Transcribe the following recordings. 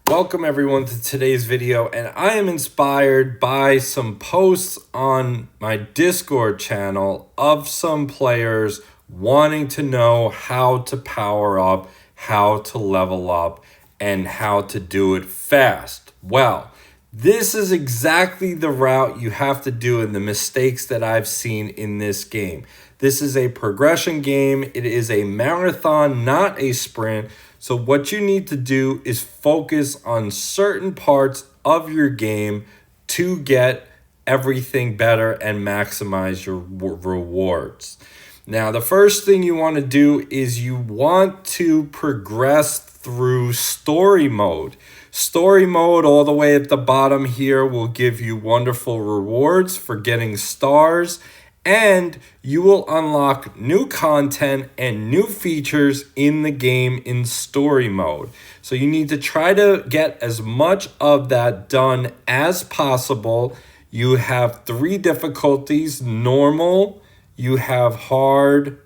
Welcome everyone to today's video, and I am inspired by some posts on my Discord channel of some players wanting to know how to power up, how to level up, and how to do it fast. Well, this is exactly the route you have to do and the mistakes that I've seen in this game. This is a progression game. It is a marathon, not a sprint. So what you need to do is focus on certain parts of your game to get everything better and maximize your rewards. Now, the first thing you want to do is you want to progress through story mode. Story mode all the way at the bottom here will give you wonderful rewards for getting stars, and you will unlock new content and new features in the game in story mode. So you need to try to get as much of that done as possible. You have 3 difficulties: normal, you have hard,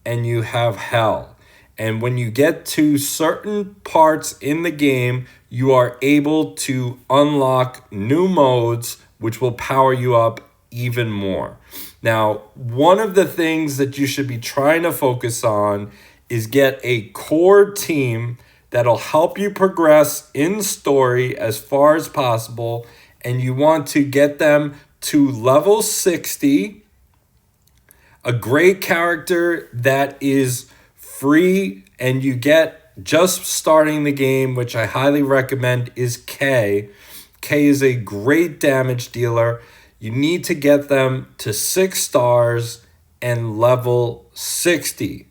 and you have hell. And when you get to certain parts in the game, you are able to unlock new modes, which will power you up even more. Now, one of the things that you should be trying to focus on is get a core team that'll help you progress in story as far as possible. And you want to get them to level 60, a great character that is free and you get just starting the game, which I highly recommend, is K. K is a great damage dealer. You need to get them to 6 stars and level 60.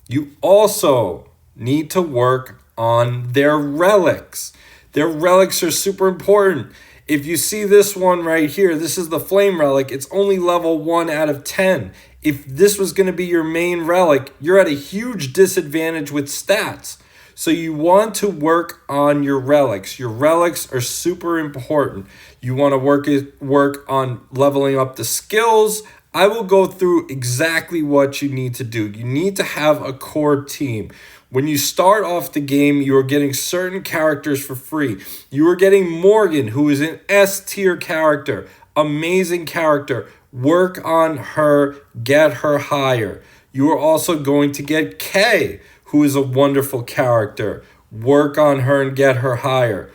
You also need to work on their relics. Their relics are super important. If you see this one right here, this is the flame relic. It's only level 1 out of 10. If this was going to be your main relic, you're at a huge disadvantage with stats. So you want to work on your relics. Your relics are super important. You want to work on leveling up the skills. I will go through exactly what you need to do. You need to have a core team. When you start off the game, you are getting certain characters for free. You are getting Morgan, who is an S tier character. Amazing character. Work on her, get her higher. You are also going to get Kay, who is a wonderful character. Work on her and get her higher.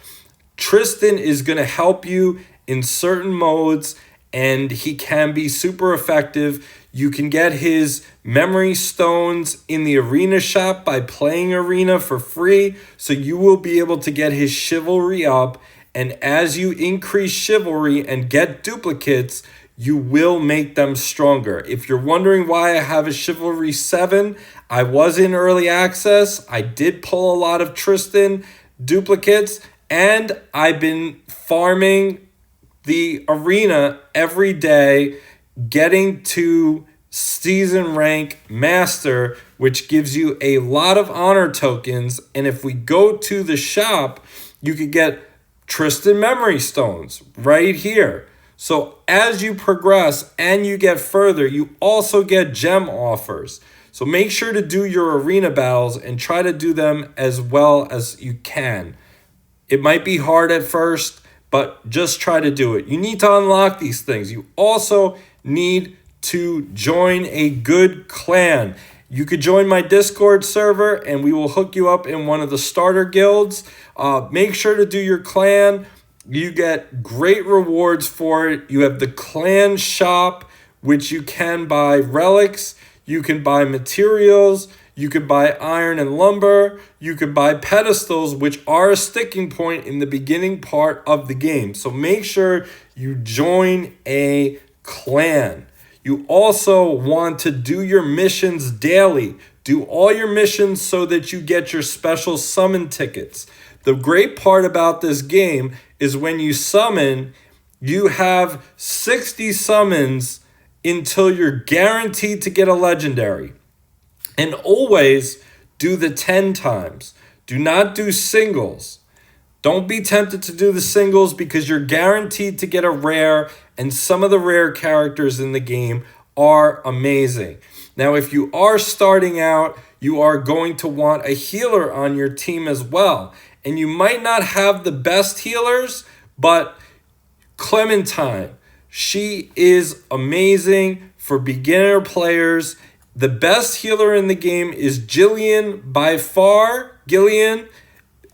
Tristan is going to help you in certain modes, and he can be super effective. You can get his memory stones in the arena shop by playing arena for free, so you will be able to get his chivalry up. And as you increase chivalry and get duplicates, you will make them stronger. If you're wondering why I have a chivalry 7, I was in early access. I did pull a lot of Tristan duplicates, and I've been farming the arena every day, getting to season rank master, which gives you a lot of honor tokens. And if we go to the shop, you could get Tristan memory stones right here. So as you progress and you get further, you also get gem offers. So make sure to do your arena battles and try to do them as well as you can. It might be hard at first, but just try to do it. You need to unlock these things. You also need to join a good clan. You could join my Discord server and we will hook you up in one of the starter guilds. Make sure to do your clan. You get great rewards for it. You have the clan shop, which you can buy relics. You can buy materials. You could buy iron and lumber. You could buy pedestals, which are a sticking point in the beginning part of the game. So make sure you join a clan. You also want to do your missions daily. Do all your missions so that you get your special summon tickets. The great part about this game is when you summon, you have 60 summons until you're guaranteed to get a legendary. And always do the 10 times. Do not do singles. Don't be tempted to do the singles because you're guaranteed to get a rare, and some of the rare characters in the game are amazing. Now, if you are starting out, you are going to want a healer on your team as well. And you might not have the best healers, but Clementine, she is amazing for beginner players. The best healer in the game is Jillian by far. Gillian,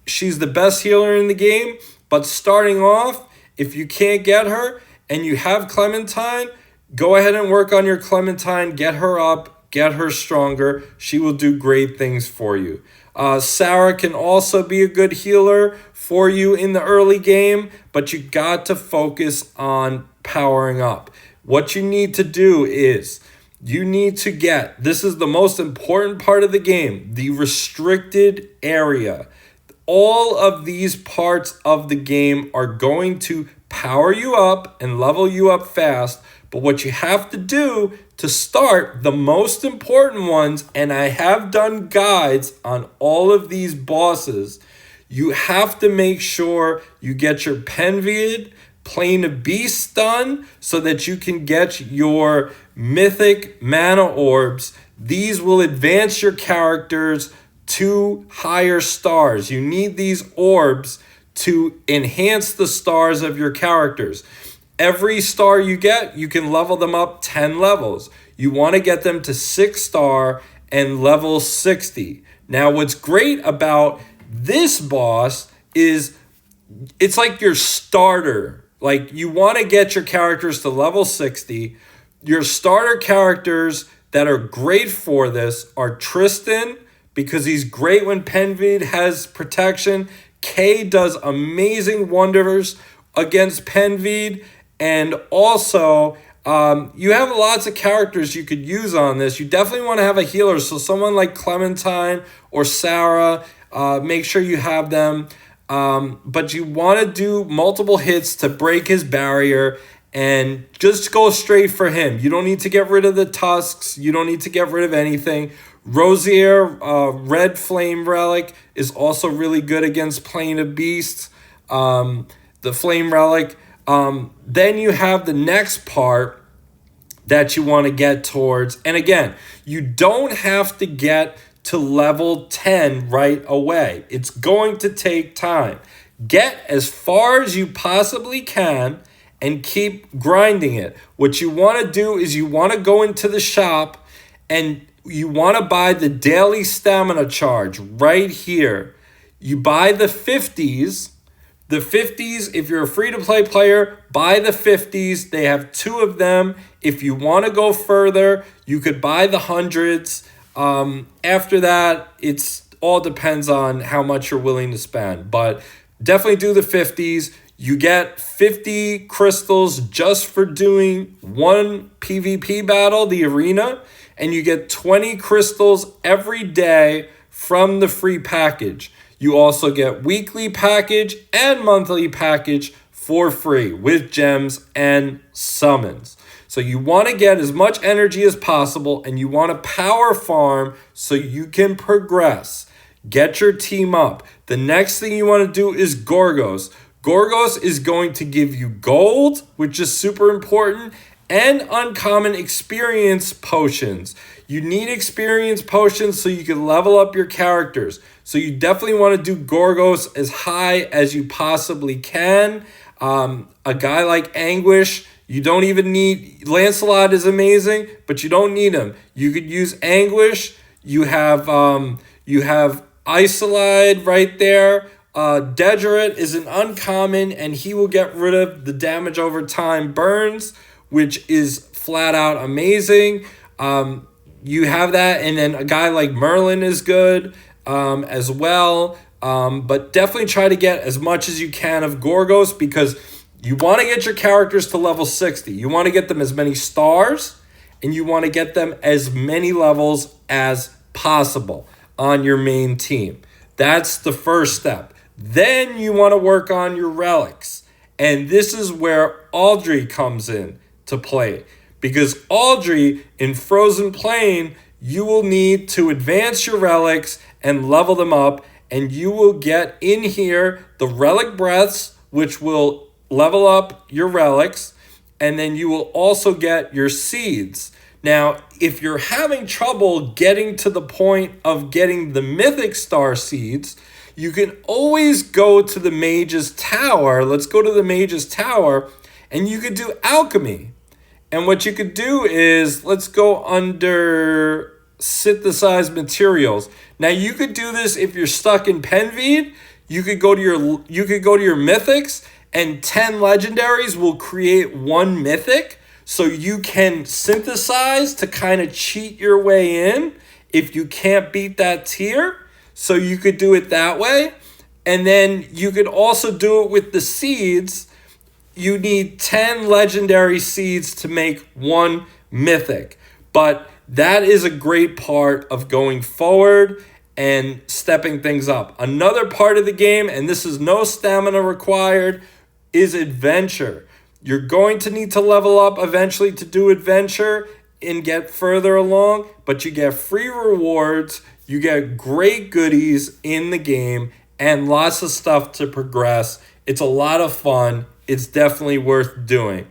she's the best healer in the game. But starting off, if you can't get her and you have Clementine, go ahead and work on your Clementine. Get her up, get her stronger. She will do great things for you. Sarah can also be a good healer for you in the early game, but you got to focus on powering up. What you need to do is you need to get, this is the most important part of the game, the restricted area. All of these parts of the game are going to power you up and level you up fast, but what you have to do to start the most important ones, and I have done guides on all of these bosses, you have to make sure you get your Penvid, Plane of Beasts done so that you can get your mythic mana orbs. These will advance your characters to higher stars. You need these orbs to enhance the stars of your characters. Every star you get, you can level them up 10 levels. You want to get them to 6 star and level 60. Now, what's great about this boss is it's like your starter. Like, you want to get your characters to level 60. Your starter characters that are great for this are Tristan, because he's great when Penvid has protection. Kay does amazing wonders against Penvid. And also, you have lots of characters you could use on this. You definitely want to have a healer. So someone like Clementine or Sarah, make sure you have them. But you want to do multiple hits to break his barrier and just go straight for him. You don't need to get rid of the tusks. You don't need to get rid of anything. Rosier, Red Flame Relic, is also really good against Plane of Beasts. The Flame Relic. Then you have the next part that you want to get towards. And again, you don't have to get to level 10 right away. It's going to take time. Get as far as you possibly can and keep grinding it. What you want to do is you want to go into the shop and you want to buy the daily stamina charge right here. You buy the 50s. The 50s, if you're a free-to-play player, buy the 50s. They have 2 of them. If you want to go further, you could buy the 100s. After that, it's all depends on how much you're willing to spend. But definitely do the 50s. You get 50 crystals just for doing one PvP battle, the arena. And you get 20 crystals every day from the free package. You also get weekly package and monthly package for free with gems and summons. So you want to get as much energy as possible and you want to power farm so you can progress. Get your team up. The next thing you want to do is Gorgos. Gorgos is going to give you gold, which is super important, and uncommon experience potions. You need experience potions so you can level up your characters. So you definitely want to do Gorgos as high as you possibly can. A guy like Anguish, you don't even need... Lancelot is amazing, but you don't need him. You could use Anguish. You have Isolide right there. Dederet is an uncommon, and he will get rid of the damage over time burns, which is flat out amazing. You have that, and then a guy like Merlin is good as well. But definitely try to get as much as you can of Gorgos because you want to get your characters to level 60. You want to get them as many stars, and you want to get them as many levels as possible on your main team. That's the first step. Then you want to work on your relics. And this is where Audrey comes in to play. Because Audrey, in Frozen Plain, you will need to advance your relics and level them up. And you will get in here the relic breaths, which will level up your relics. And then you will also get your seeds. Now, if you're having trouble getting to the point of getting the mythic star seeds, you can always go to the mage's tower. Let's go to the mage's tower, and you could do alchemy. And what you could do is, let's go under synthesized materials. Now you could do this if you're stuck in Penveed. You could go to your mythics, and 10 legendaries will create one mythic. So you can synthesize to kind of cheat your way in if you can't beat that tier. So you could do it that way. And then you could also do it with the seeds. You need 10 legendary seeds to make one mythic. But that is a great part of going forward and stepping things up. Another part of the game, and this is no stamina required, is adventure. You're going to need to level up eventually to do adventure and get further along, but you get free rewards, you get great goodies in the game, and lots of stuff to progress. It's a lot of fun. It's definitely worth doing.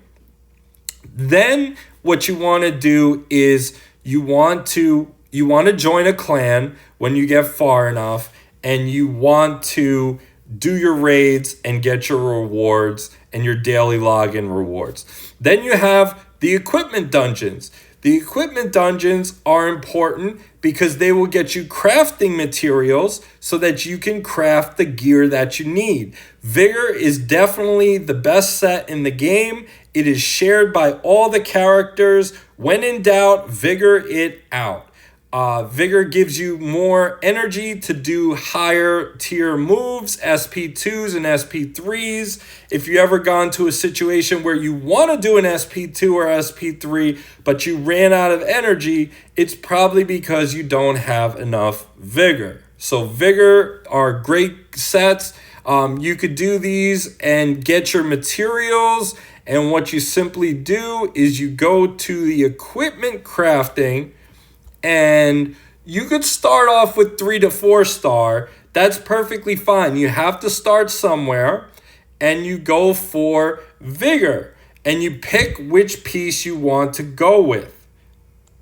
Then what you want to do is you want to join a clan when you get far enough, and you want to do your raids and get your rewards and your daily login rewards. Then you have the equipment dungeons. The equipment dungeons are important because they will get you crafting materials so that you can craft the gear that you need. Vigor is definitely the best set in the game. It is shared by all the characters. When in doubt, vigor it out. Vigor gives you more energy to do higher tier moves, SP2s and SP3s. If you ever gone to a situation where you want to do an SP2 or SP3, but you ran out of energy, it's probably because you don't have enough vigor. So vigor are great sets. You could do these and get your materials. And what you simply do is you go to the equipment crafting, and you could start off with 3 to 4 star. That's perfectly fine. You have to start somewhere, and you go for vigor, and you pick which piece you want to go with.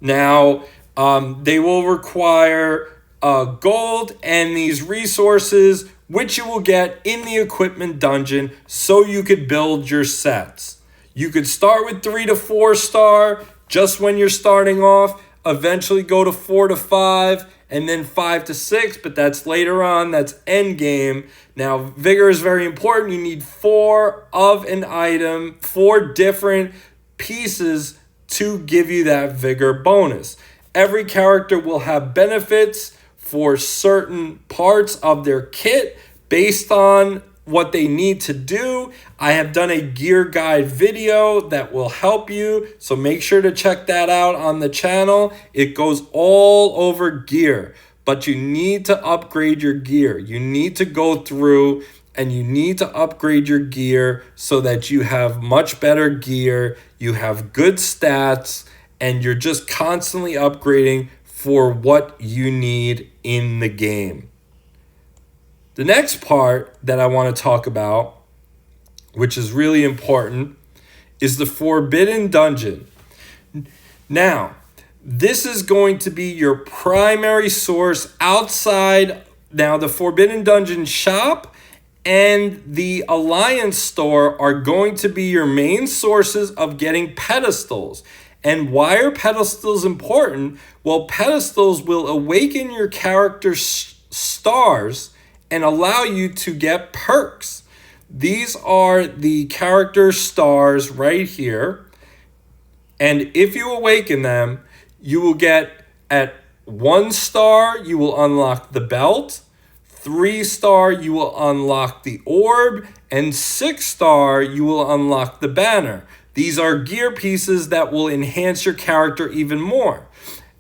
Now, they will require gold and these resources, which you will get in the equipment dungeon, so you could build your sets. You could start with 3 to 4 star just when you're starting off, eventually go to 4 to 5, and then 5 to 6, but that's later on. That's end game. Now, vigor is very important. You need 4 of an item, 4 different pieces to give you that vigor bonus. Every character will have benefits for certain parts of their kit based on what they need to do. I have done a gear guide video that will help you, so make sure to check that out on the channel. It goes all over gear, but you need to upgrade your gear. You need to go through and you need to upgrade your gear so that you have much better gear, you have good stats, and you're just constantly upgrading for what you need in the game. The next part that I want to talk about, which is really important, is the Forbidden Dungeon. Now, this is going to be your primary source outside. Now, the Forbidden Dungeon shop and the Alliance store are going to be your main sources of getting pedestals. And why are pedestals important? Well, pedestals will awaken your character's stars and allow you to get perks. These are the character stars right here. And if you awaken them, you will get at 1 star, you will unlock the belt. 3 star, you will unlock the orb. And 6 star, you will unlock the banner. These are gear pieces that will enhance your character even more.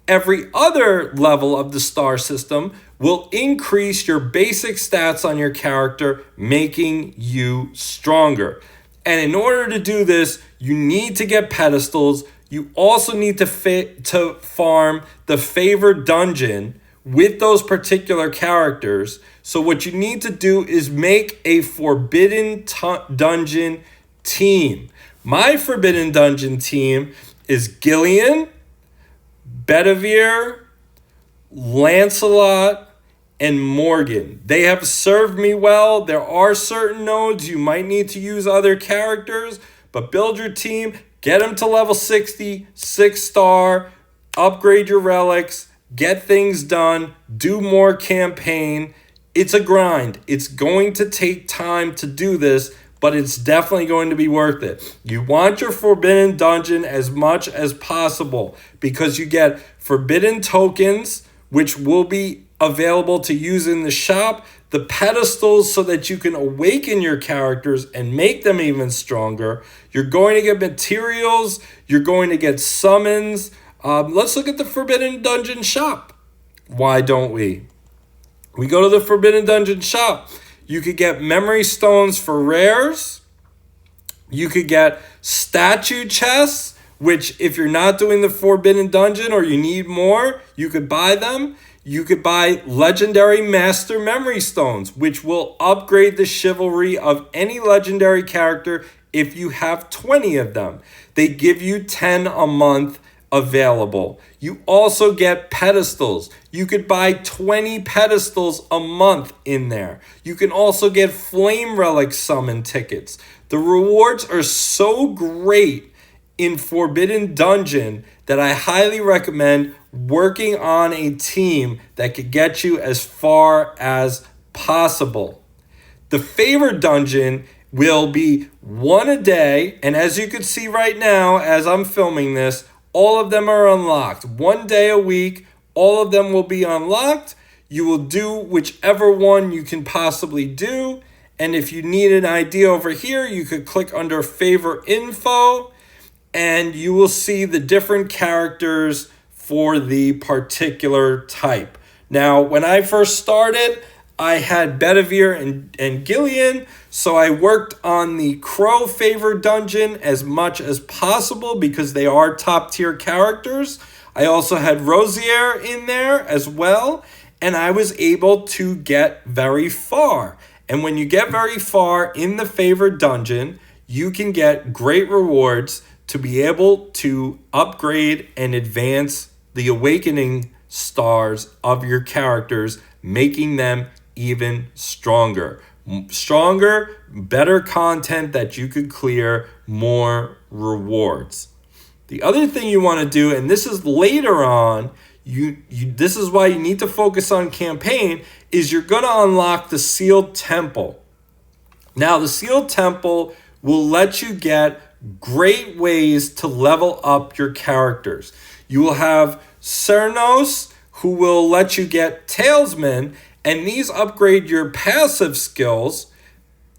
Every other level of the star system will increase your basic stats on your character, making you stronger. And in order to do this, you need to get pedestals. You also need to farm the favored dungeon with those particular characters. So what you need to do is make a Forbidden Dungeon team. My Forbidden Dungeon team is Gillian, Bedivere, Lancelot, and Morgan. They have served me well. There are certain nodes you might need to use other characters, but build your team, get them to level 60, 6-star, upgrade your relics, get things done, do more campaign. It's a grind. It's going to take time to do this, but it's definitely going to be worth it. You want your Forbidden Dungeon as much as possible because you get Forbidden tokens, which will be available to use in the shop, the pedestals so that you can awaken your characters and make them even stronger. You're going to get materials. You're going to get summons. Let's look at the Forbidden Dungeon shop. Why don't we? We go to the Forbidden Dungeon shop. You could get memory stones for rares. You could get statue chests, which if you're not doing the Forbidden Dungeon or you need more, you could buy them. You could buy legendary master memory stones, which will upgrade the chivalry of any legendary character if you have 20 of them. They give you 10 a month available. You also get pedestals. You could buy 20 pedestals a month in there. You can also get flame relic summon tickets. The rewards are so great in Forbidden Dungeon that I highly recommend working on a team that could get you as far as possible. The favored dungeon will be one a day, and as you can see right now as I'm filming this, all of them are unlocked. 1 day a week, all of them will be unlocked. You will do whichever one you can possibly do, and if you need an idea over here, you could click under favor info, and you will see the different characters for the particular type. Now, when I first started, I had Bedivere and Gillian, so I worked on the Crow favored dungeon as much as possible because they are top tier characters. I also had Rosier in there as well, and I was able to get very far. And when you get very far in the favored dungeon, you can get great rewards to be able to upgrade and advance the awakening stars of your characters, making them even stronger. Stronger, better content that you could clear, more rewards. The other thing you want to do, and this is later on, this is why you need to focus on campaign, is you're going to unlock the Sealed Temple. Now, the Sealed Temple will let you get great ways to level up your characters. You will have Cernos, who will let you get Talesmen, and these upgrade your passive skills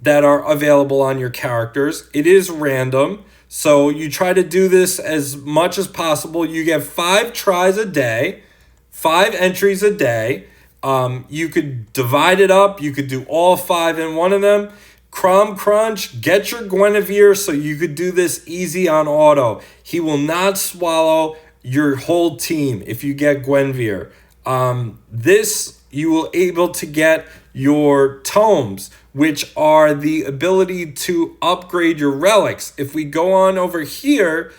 that are available on your characters. It is random, so you try to do this as much as possible. You get 5 tries a day, 5 entries a day. You could divide it up. You could do all 5 in one of them. Crom Crunch, get your Guinevere so you could do this easy on auto. He will not swallow your whole team if you get Guinevere. This, you will able to get your tomes, which are the ability to upgrade your relics. If we go on over here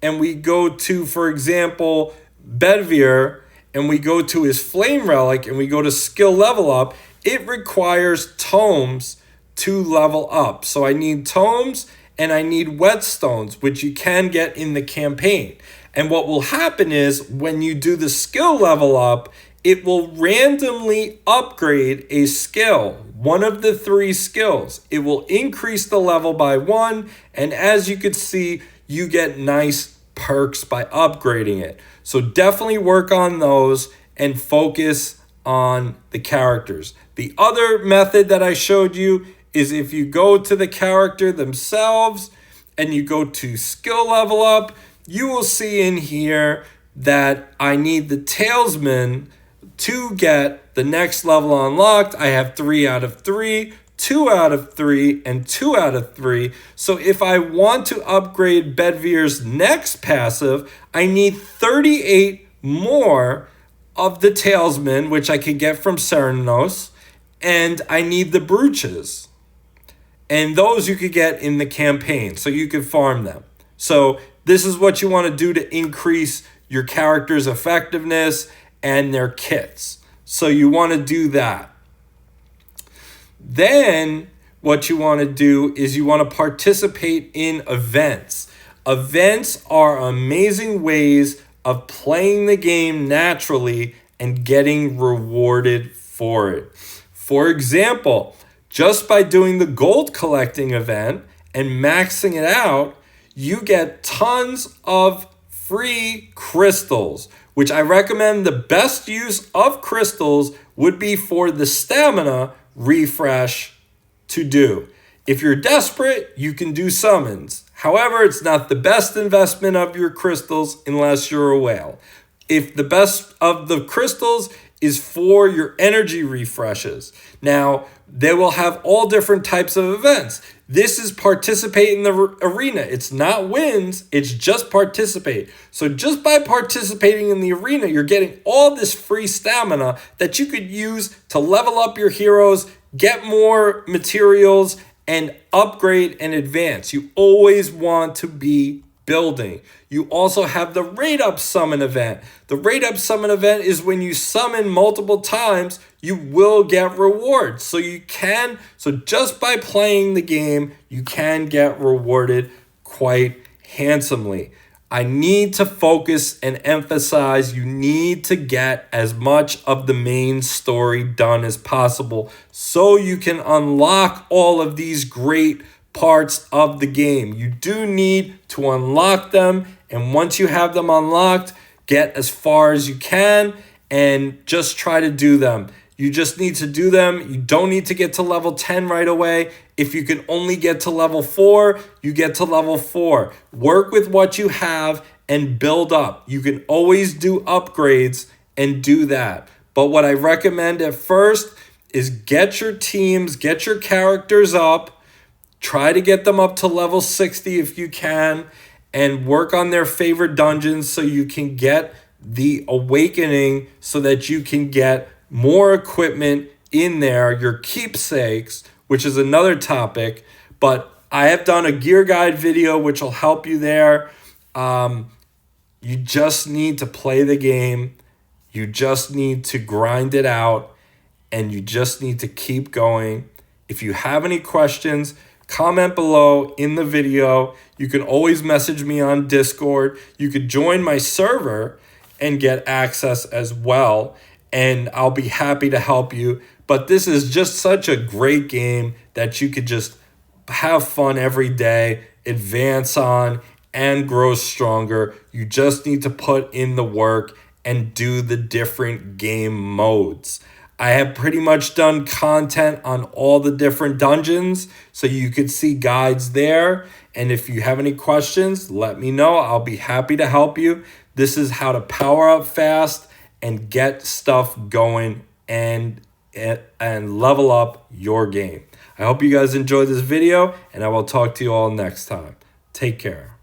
and we go to, for example, Bedivere, and we go to his flame relic and we go to skill level up, it requires tomes to level up. So I need tomes and I need whetstones, which you can get in the campaign. And what will happen is when you do the skill level up, it will randomly upgrade a skill, one of the 3 skills. It will increase the level by 1, and as you can see, you get nice perks by upgrading it. So definitely work on those and focus on the characters. The other method that I showed you is if you go to the character themselves and you go to skill level up, you will see in here that I need the Talesman to get the next level unlocked. I have 3 out of 3, 2 out of 3, and 2 out of 3. So if I want to upgrade Bedivere's next passive, I need 38 more of the Talesman, which I can get from Cernos, and I need the brooches. And those you could get in the campaign, so you could farm them. So this is what you want to do to increase your character's effectiveness and their kits. So you want to do that. Then what you want to do is you want to participate in events. Events are amazing ways of playing the game naturally and getting rewarded for it. For example, just by doing the gold collecting event and maxing it out, you get tons of free crystals, which I recommend. The best use of crystals would be for the stamina refresh to do. If you're desperate, you can do summons. However, it's not the best investment of your crystals unless you're a whale. If the best of the crystals is for your energy refreshes. Now, they will have all different types of events. This is participate in the arena. It's not wins, it's just participate. So just by participating in the arena, you're getting all this free stamina that you could use to level up your heroes, get more materials, and upgrade and advance. You always want to be building. You also have the rate up summon event. The rate up summon event is when you summon multiple times, you will get rewards. So just by playing the game, you can get rewarded quite handsomely. I need to focus and emphasize you need to get as much of the main story done as possible so you can unlock all of these great parts of the game. You do need to unlock them, and once you have them unlocked, get as far as you can and just try to do them. You just need to do them. You don't need to get to level 10 right away. If you can only get to level 4, you get to level 4. Work with what you have and build up. You can always do upgrades and do that. But what I recommend at first is get your teams, get your characters up, try to get them up to level 60 if you can, and work on their favorite dungeons so you can get the awakening so that you can get more equipment in there, your keepsakes, which is another topic. But I have done a gear guide video which will help you there. You just need to play the game. You just need to grind it out, and you just need to keep going. If you have any questions, comment below in the video. You can always message me on Discord. You could join my server and get access as well, and I'll be happy to help you. But this is just such a great game that you could just have fun every day, advance on, and grow stronger. You just need to put in the work and do the different game modes. I have pretty much done content on all the different dungeons, so you could see guides there. And if you have any questions, let me know. I'll be happy to help you. This is how to power up fast and get stuff going and level up your game. I hope you guys enjoyed this video, and I will talk to you all next time. Take care.